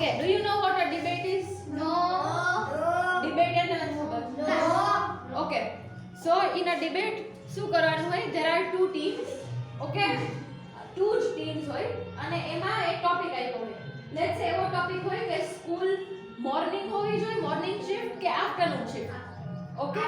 Okay, do you know what a debate is? No. Debate એટલે નથી ખબર? No. Okay. So in a debate શું કરવાનું હોય? There are two teams. Okay? Two teams હોય અને એમાં એક ટોપિક આપ્યો હોય. Let's say એવો ટોપિક હોય કે સ્કૂલ મોર્નિંગ હોવી જોઈએ, મોર્નિંગ શિફ્ટ કે આફ્ટરનૂન શિફ્ટ. ઓકે?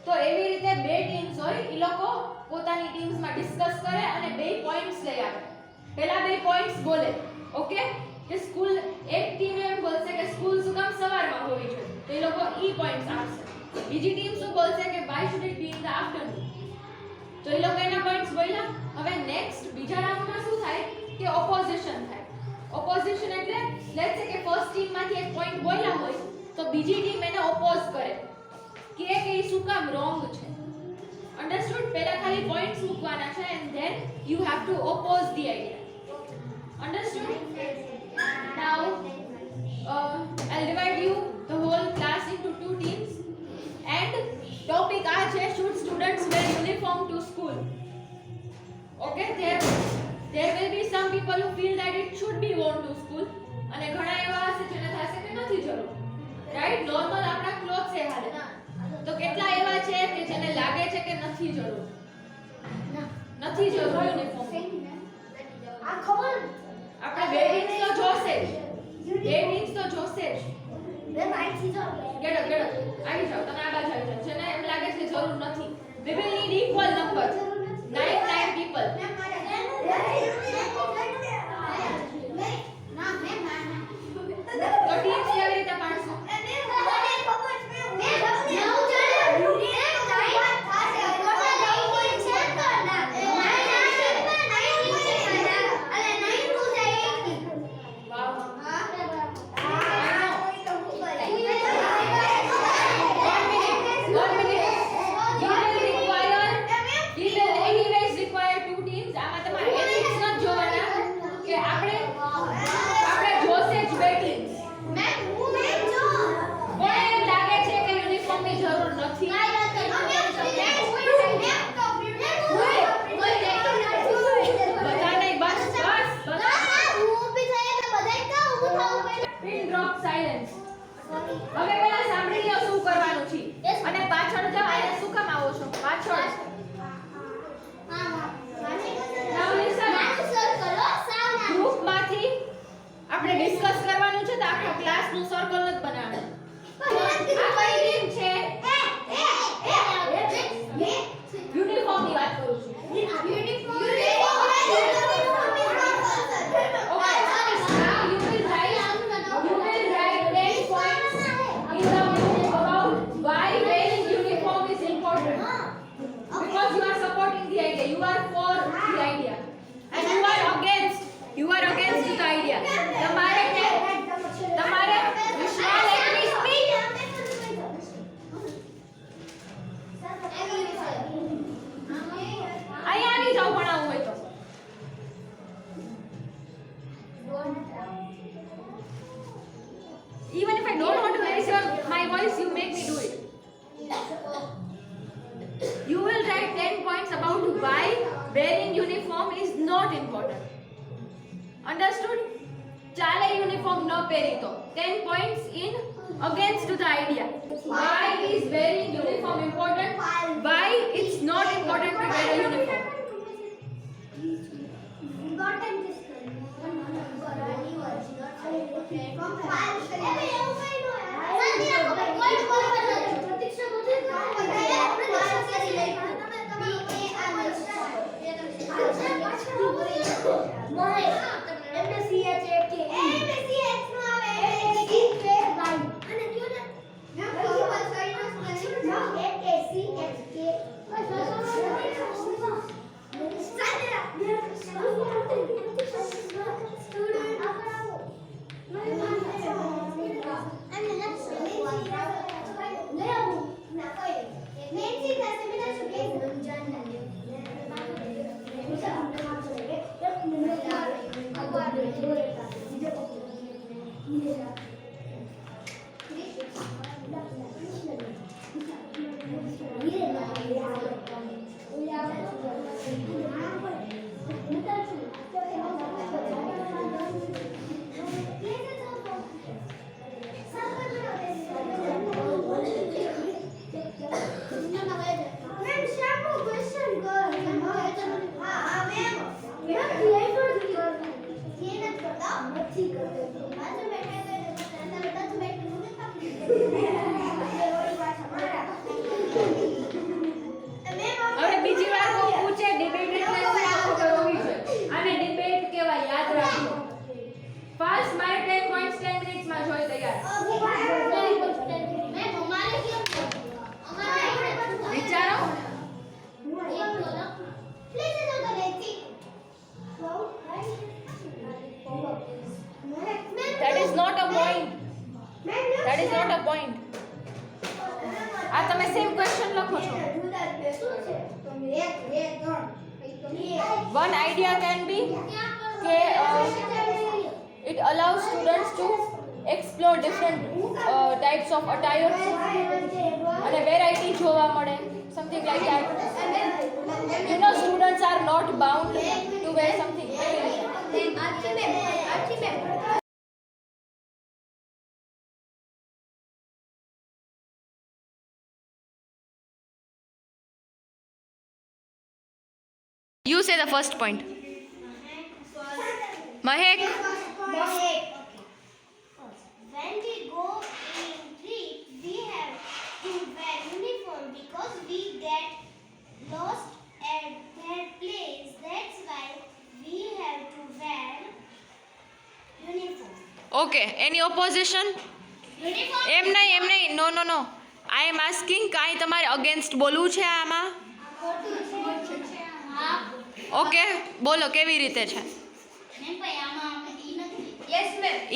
તો એવી રીતે બે ટીમ્સ હોય, ઈ લોકો પોતાની ટીમ્સમાં ડિસ્કસ કરે અને બે પોઈન્ટ્સ લઈ આવે. પહેલા બે પોઈન્ટ્સ બોલે. ઓકે? કે સ્કૂલ એક ટીમ એમ બોલશે કે સ્કૂલ શું કામ સવારમાં હોવી જોઈએ. તો એ લોકો ઈ પોઈન્ટ્સ આપશે. બીજી ટીમ શું બોલશે કે why should it be in the afternoon. તો એ લોકો એના પોઈન્ટ્સ બોલ્યા. હવે નેક્સ્ટ બીજા રાઉન્ડમાં શું થાય કે ઓપોઝિશન થાય. ઓપોઝિશન એટલે લેટ્સ સે કે ફર્સ્ટ ટીમમાંથી એક પોઈન્ટ બોલ્યા હોય તો બીજી ટીમ એને ઓપોઝ કરે કે એ શું કામ રોંગ છે. અંડરસ્ટુડ? પહેલા ખાલી પોઈન્ટ્સ મૂકવાના છે and then you have to oppose the idea. Understood? Now I'll divide you the whole class into two teams and topic આ છે should students wear uniform to school. Okay, there will be some people who feel that it should be worn to school અને ઘણા એવા હશે જેને થશે કે નથી જરૂર. રાઈટ? નોર્મલ આપણા ક્લોથ્સ એ હાલે. તો કેટલા એવા છે કે જેને લાગે છે કે નથી જરૂર? નથી જરૂર યુનિફોર્મ. આ ખબર આપણે વેડિંગ્સ તો જોશે જ. વેડિંગ્સ તો જોશે જ. મે માઈથી જો ગેટ અપ આવી જાઓ. તમે આ બાજુ આવી જાઓ. જેને એમ લાગે છે કે જરૂર નથી. We will need equal number. 9 people. તો ટીમ્સ કેવી રીતે પાડશો? હવે પહેલા સાંભળી લો શું કરવાનું છે અને પાછળ જાવ. અહીંયા શું કામ આવો છો? પાછળ. ગ્રુપમાંથી આપણે ડિસ્કસ કરવાનું છે તો આખા ક્લાસનું સર્કલ જ બનાવવાનું. આ કઈ ટીમ છે? યુનિફોર્મની વાત કરું છું. You are for the idea and you are against the idea. તમારે વિશ્વાસ let me speak. અહીંયા આવી જાવ ભણાવવું હોય તો. Even if I don't want to raise my voice, you make me do it. You will write 10 points about why wearing uniform is not important. Understood? ચાલે uniform ન પહેરી તો 10 points in against to the idea. Why is wearing uniform important? Why it's not important to wear a uniform? one idea can be કે it allows students to explore different types of attire અને variety જોવા મળે, something like that. You know, students are not bound to wear something. You say the first point. Mahek. When we go in trip, we have to wear uniform because we get lost at that place. That's why we have to wear uniform. Okay. Any opposition? Uniform. એમ નહીં. No. I am asking કાંઈ તમારે against બોલવું છે આમાં? Okay, બોલો કેવી રીતે છે?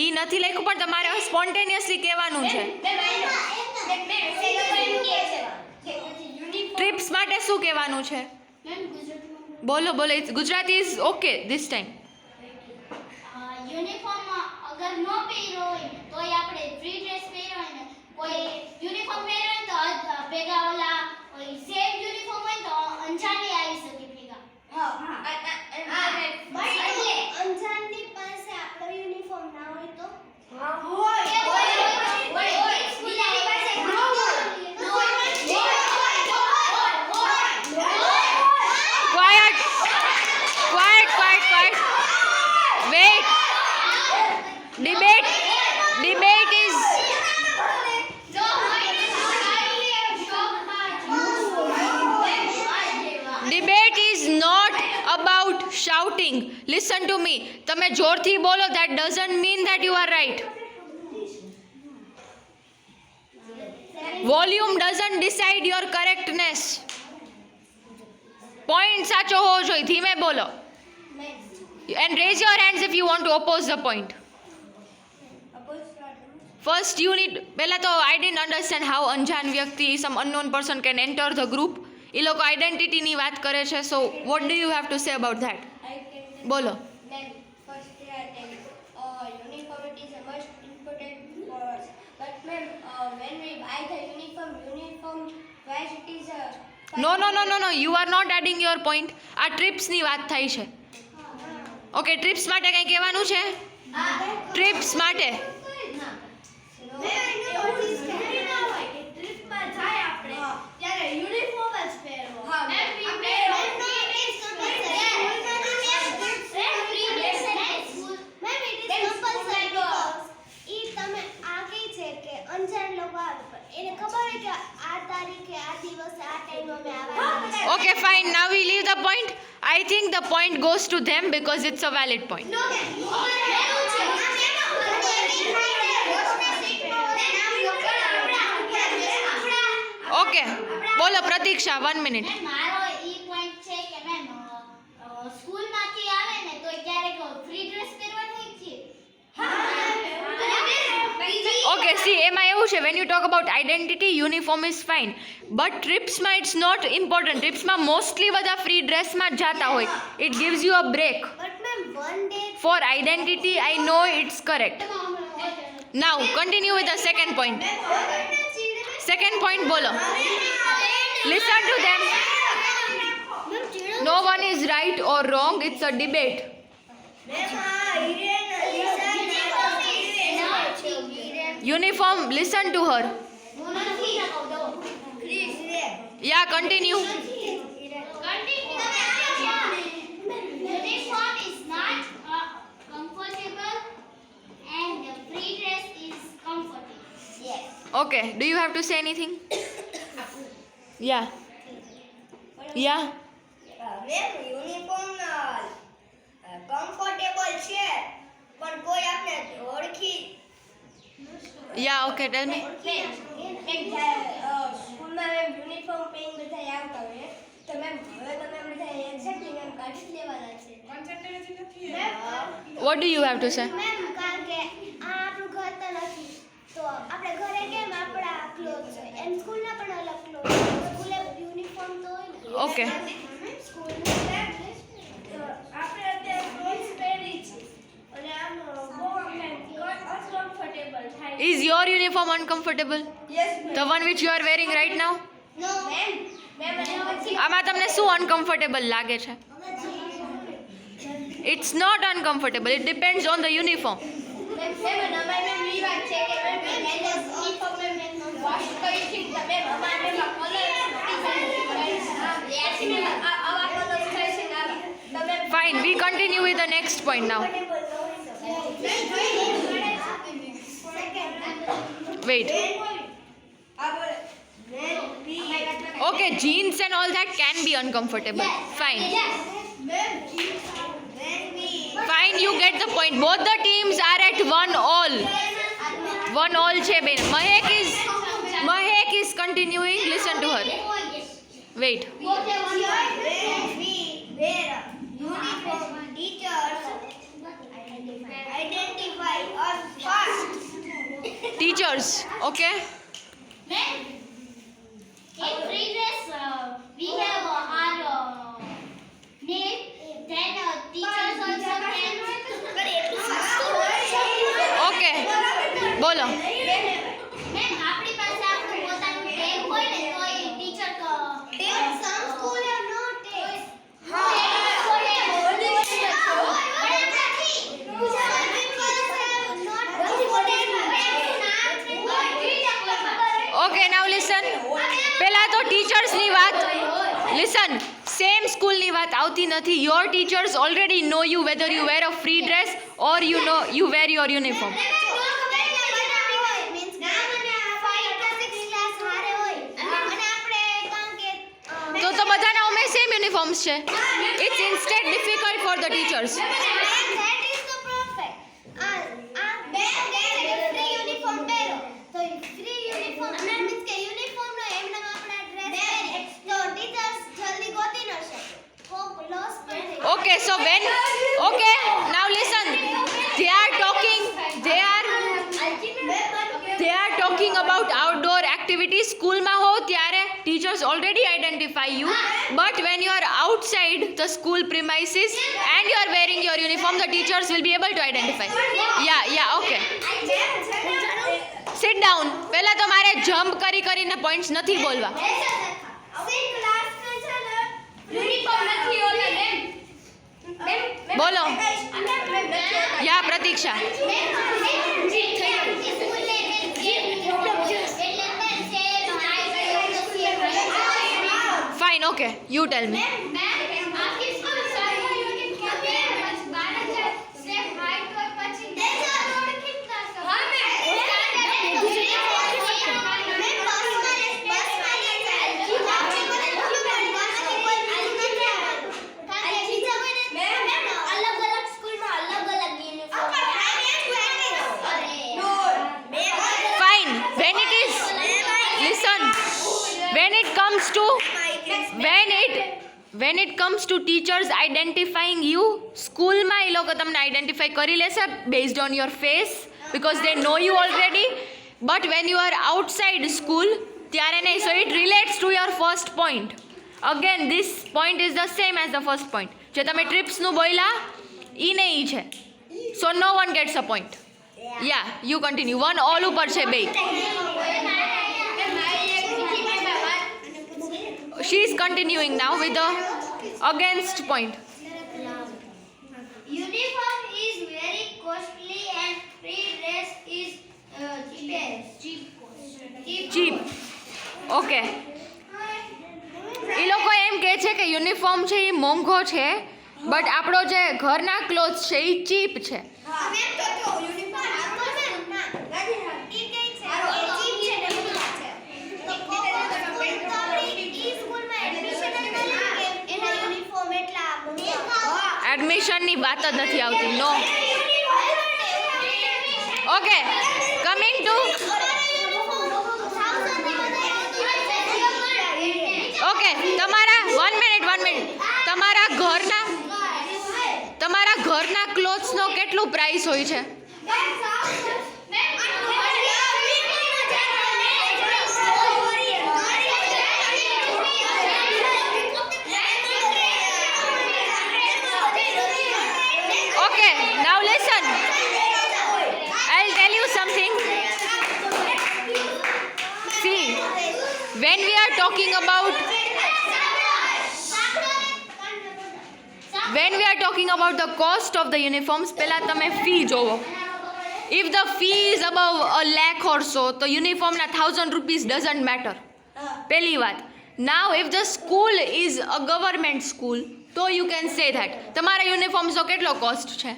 ઈ નથી લખ્યું પણ તમારે સ્પોન્ટેનિયસલી કહેવાનું છે. ટ્રિપ્સ માટે શું કહેવાનું છે? બોલો Gujarati is okay this time. Uniform અગર નો પહેર્યો હોય તોય આપણે ફ્રી ડ્રેસ પહેર્યો હોય ને કોઈ યુનિફોર્મ પહેર્યો હોય તો ભેગા ઓલા કોઈ સેમ યુનિફોર્મ હોય તો અંજાની આવી શકે ભેગા. એટલે અંજાની પાસે આપણો યુનિફોર્મ ના હોય તો બીજાની પાસે Quiet. Wait. Debate is not about shouting. Listen to me. તમે જોરથી બોલો, that doesn't mean that you are right. Volume doesn't decide your correctness. Point સાચો હોવો જોઈએ, ધીમે બોલો. And raise your hands if you want to oppose the point. First you need, પહેલા તો I didn't understand how અંજાન વ્યક્તિ, some unknown person can enter the group. એ લોકો આઈડેન્ટિટીની વાત કરે છે, so what do you have to say about that? બોલો. Uniformity is the most important for us. But ma'am, when we buy the uniform price it is No, you are not adding your point. આ ટ્રિપ્સની વાત થાય છે. Okay, trips માટે કંઈ કહેવાનું છે? Trips માટે Okay, fine. Now we leave the point. I think the point goes to them because it's a valid point. Okay. બોલો પ્રતીક્ષા, 1 minute. મારો ઈ પોઈન્ટ છે કે મેમ સ્કૂલમાંથી આવે ને તો ક્યારેક ફ્રી ડ્રેસ પહેરવાનું છે. Okay, see, એમાં એવું છે, when you talk about identity, uniform is fine. But ટ્રિપ્સમાં it's not important. ટ્રિપ્સમાં મોસ્ટલી બધા ફ્રી ડ્રેસમાં જ જાતા હોય. It gives you a break. But ma'am, one day For identity, I know it's correct. Now, continue with the second point. Second point બોલો. Listen to them. No one is right or wrong. It's a debate. Uniform, listen to her. Yeah, continue. Uniform is not comfortable and the free dress is comfortable. Yes. Okay, do you have to say anything? Yeah. Uniform comfortable છે પણ કોઈ આપણે ઓળખી Yeah, okay, tell me. સ્કૂલમાં ma'am uniform પહેરીને બધા આવતા હોય તો મેમ હવે તમે બધા એક્ઝેક્ટલી મેમ કાઢી જ લેવાના છે. What do you have to say? Ma'am કારણ કે આ આપણું ઘર તો નથી તો આપણે ઘરે કેમ આપણા ક્લોથ્સ હોય એમ સ્કૂલના પણ અલગ ક્લોથ્સ સ્કૂલે યુનિફોર્મ તો હોય ને. Okay. School Is your uniform uncomfortable? The one which you are wearing right now? No, ma'am. આમાં તમને શું uncomfortable લાગે છે? It's not uncomfortable. It depends on the uniform. Fine. We continue with the next point now. Wait. Okay, jeans and all that can be uncomfortable. Fine. Fine, you get the point. Both the teams are at 1-all. 1-all છે બેન. Mahek is continuing. Listen to her. Wait. Teachers, okay? In free dress, we have our name. Then teachers also can. Okay. બોલો. Ma'am આપણી પાસે આપણું પોતાનું tag હોય ને તો એ teacher tag some school have no tag Okay, now listen. પહેલા તો ટીચર્સની વાત. Listen. સેમ સ્કૂલની વાત આવતી નથી. Your teachers already know you whether you wear a free dress or you wear your uniform. તો બધાના અમે સેમ યુનિફોર્મ્સ છે. It's instead difficult for the teachers. Okay, so now listen. They are talking about outdoor activities. School માં હો ત્યારે teachers already identify you, but when you are outside the school premises and you are wearing your uniform, the teachers will be able to identify. Yeah, okay. Sit down. પહેલા તો મારે jump કરીને points નથી બોલવા. બોલો. યા પ્રતીક્ષા. Fine, okay. You tell me. Fine. When it comes to teachers identifying you, school માં એ લોકો તમને identify કરી લેશે based on your face because they know you already. But when you are outside school, ત્યારે નહીં. So it relates to your first point. Again, this point is the same as the first point. જે તમે ટ્રિપ્સનું બોલ્યા ઈ ને ઈ છે. So no one gets a point. Yeah, you continue. 1-all ઉપર છે બે. She is continuing now with the against point. Uniform is very costly and free dress is cheap. Okay. એ લોકો એમ કહે છે કે યુનિફોર્મ છે એ મોંઘો છે, બટ આપણો જે ઘરના ક્લોથ્સ છે એ ચીપ છે. એડમિશનની વાત જ નથી આવતી. નો. ઓકે, કમિંગ ટુ ઓકે તમારા 1 મિનિટ તમારા ઘરના ક્લોથ્સનો કેટલું પ્રાઇસ હોય છે? Okay, now listen. I'll tell you something. are talking about the cost of the uniforms, પહેલા તમે ફી જોવો. If the fee is above 1 lakh or so, તો યુનિફોર્મના 1000 rupees doesn't matter. પહેલી વાત. Now if the school is a government school, તો you can say that. તમારા યુનિફોર્મ્સનો કેટલો cost છે?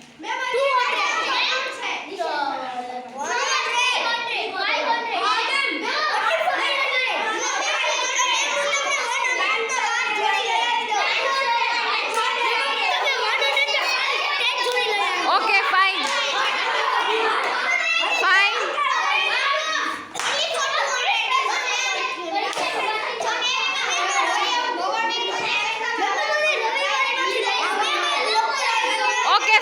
Okay, fine. Okay,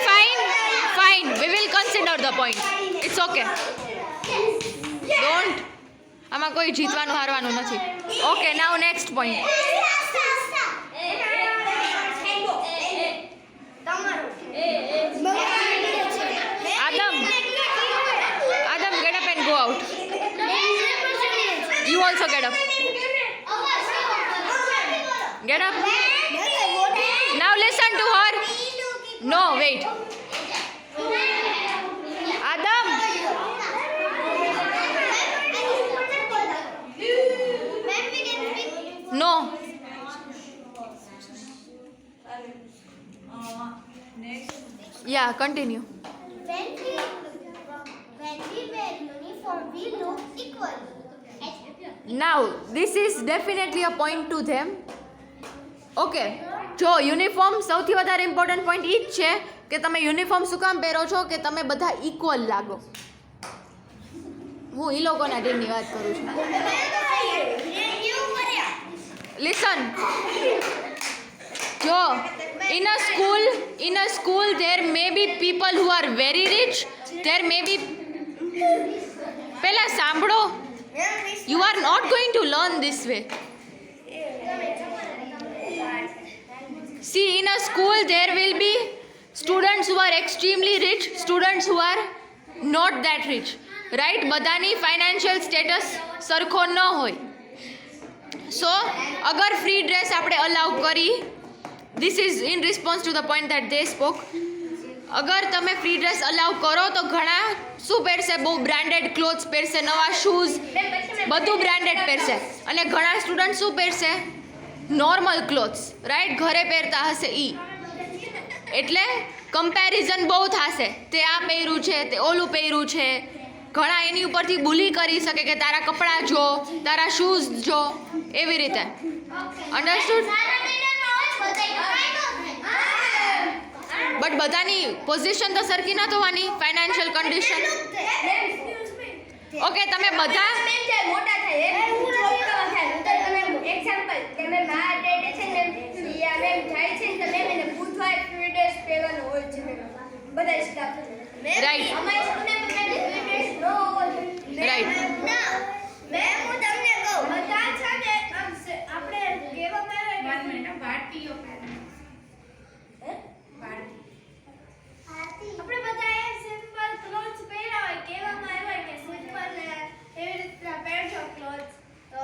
fine. We will consider the point. It's okay. Don't. આમાં કોઈ જીતવાનું હારવાનું નથી. Okay, now next point. Adam, get up and go out. You also get up. Get up. Now listen to her. No, wait. Adam. No. Yeah, continue. When we wear uniform, we look equal. Now, this is definitely a point to them. Okay. જો uniform સૌથી વધારે important point એ જ છે કે તમે uniform શું કામ પહેરો છો કે તમે બધા ઇક્વલ લાગો. હું એ લોકોના ટીમની વાત કરું છું. લિસન. જો in a school there may be people who are very rich, there may be પહેલા સાંભળો. You are not going to learn this way. See, in a school there will be students who are extremely rich, students who are not that rich, right? બધાની financial status સરખો ન હોય. So, અગર free dress આપણે allow કરી, this is in response to the point that they spoke. અગર તમે free dress allow કરો તો ઘણા શું પહેરશે? બહુ બ્રાન્ડેડ ક્લોથ્સ પહેરશે, નવા શૂઝ, બધું બ્રાન્ડેડ પહેરશે. અને ઘણા સ્ટુડન્ટ શું પહેરશે? Normal clothes, right? ઘરે પહેરતા હશે ઈ. એટલે કમ્પેરિઝન બહુ થશે. તે આ પહેર્યું છે, તે ઓલું પહેર્યું છે. ઘણા એની ઉપરથી બુલી કરી શકે કે તારા કપડાં જો, તારા શૂઝ જો, એવી રીતે. અન્ડરસ્ટુડ? બટ બધાની પોઝિશન તો સરખી ન થવાની, ફાઇનાન્શિયલ કન્ડિશન. ઓકે, તમે બધા મોટા થાય એક્ઝામ્પલ કે મેં મારા ડેડે છે ને યા મેમ જાય છે તો મેમ એને પૂછવા ફ્રી ડ્રેસ પહેરવાનો હોય છે બધા સ્ટાફ. રાઈટ. અમારી સ્કૂલને ફ્રી ડ્રેસ ન હોવો જોઈએ. રાઈટ. મેમ હું તમને કહું બધા છે ને આપણે કેવા પહેરે ભારતીયો પહેરે. આપણે બધા એ સિમ્પલ ક્લોથ્સ પહેર્યા હોય, કહેવામાં આવ્યા કે સિમ્પલ એવી રીતના પહેરજો ક્લોથ્સ. તો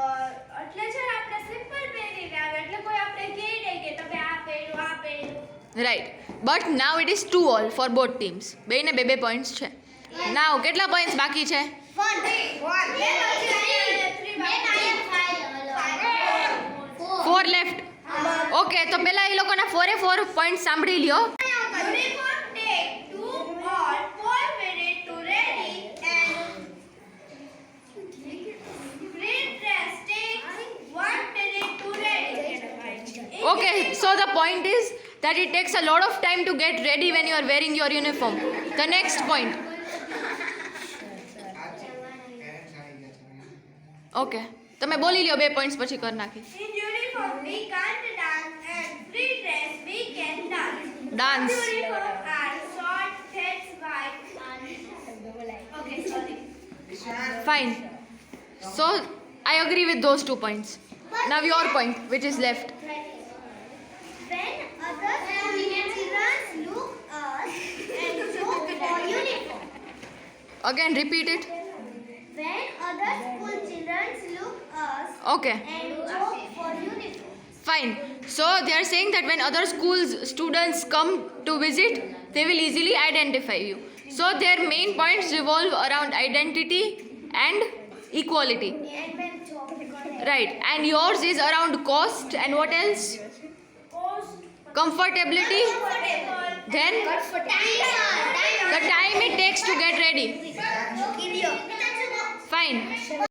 એટલે છે ને આપણે સિમ્પલ પહેરીને આવે એટલે કોઈ આપણે કહે નહીં કે તમે આ પહેર્યું આ પહેર્યું. Right. But now it is 2-all for both teams. બેને 2 પોઈન્ટ્સ છે. નાવ કેટલા પોઈન્ટ્સ બાકી છે? 4 લેફ્ટ. ઓકે, તો પહેલા એ લોકોના 4 પોઈન્ટ સાંભળી લ્યો. Uniform take 2 or 4 minutes to ready and free dress takes 1 minute to ready. Okay, so the point is that it takes a lot of time to get ready when you are wearing your uniform. The next point. Okay, તમે બોલી લ્યો 2 points પછી કર નાખી. In uniform we can't dance and free dress we can dance. Dance. Uniform are short, that's why. Okay, sorry. Fine. So I agree with those 2 points. Now your point, which is left. When other children look us and look for uniform. Again, repeat it. When other school children look us Okay. And job for uniform. Fine. So they are saying that when other schools students come to visit, they will easily identify you. So their main points revolve around identity and equality. And when job for Right. And yours is around cost and what else? Comfortability. Then the time it takes to get ready. Fine.